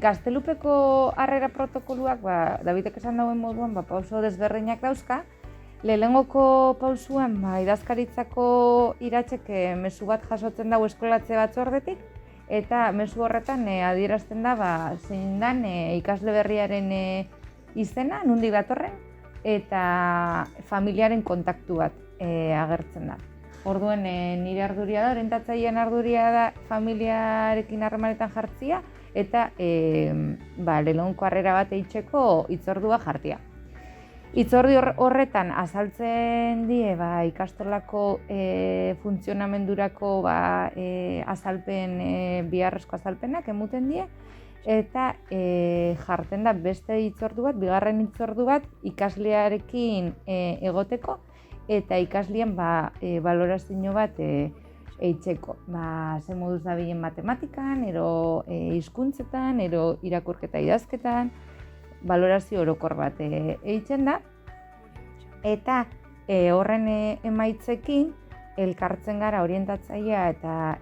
Gaztelupeko harrera protokoluak, Davidek esan dauen moduan, pauso desberdinak dauzka. Lehenengoko pausuan, idazkaritzako iratzek mezu bat jasotzen dago eskolatze batzordetik, eta mezu horretan adierazten da zein dan ikasle berriaren izena, nondik datorren, eta familiaren kontaktu bat agertzen da. Orduen nire arduria da, orientatzailean arduria da familiarekin harremanetan jartzia, eta lehenengoko harrera bat eitzeko hitzordua jartia. Hitzordu horretan azaltzen die ikastolako funtzionamendurako azalpen, biharrezko azalpenak emuten die, eta jartzen da beste hitzordu bat, bigarren hitzordu bat ikaslearekin egoteko eta ikaslean balorazio bat eitzeko. Ze moduz dabilen matematikan, ero hizkuntzetan, ero irakurketa idazketan, balorazio orokor bat eitzen da, eta horren emaitzekin elkartzen gara orientatzailea eta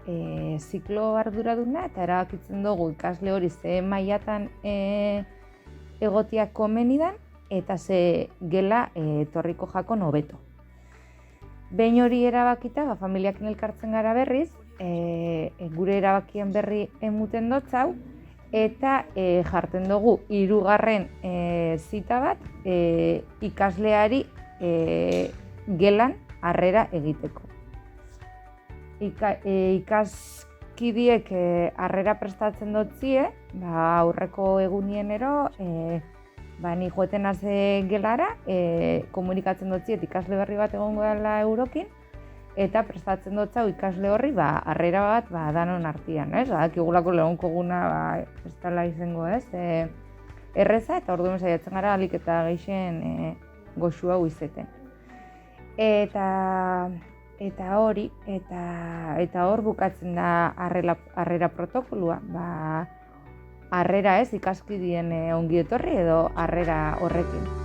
ziklo arduraduna, eta erabakitzen dugu ikasle hori ze mailatan egotiak komenidan eta ze gela etorriko jakon hobeto. Behin hori erabakita, familiakin elkartzen gara berriz, gure erabakien berri emuten dotzau, eta jartzen dugu 3. Zita bat ikasleari gelan harrera egiteko. Ikaskidiek harrera prestatzen dutzie, aurreko egunienero, ni joeten haze gelara, komunikatzen dutziet ikasle berri bat egongo dela eurokin, eta prestatzen dutzau ikasle horri harrera bat danon artian, ez? Dakigulako lehenko guna ez dela izango, ez? Erreza, eta orduan saiatzen gara alik eta gehien goxu hau izeten. Eta hori, eta hor bukatzen da harrera protokolua, harrera ez ikaskidien ongi etorri edo harrera horrekin.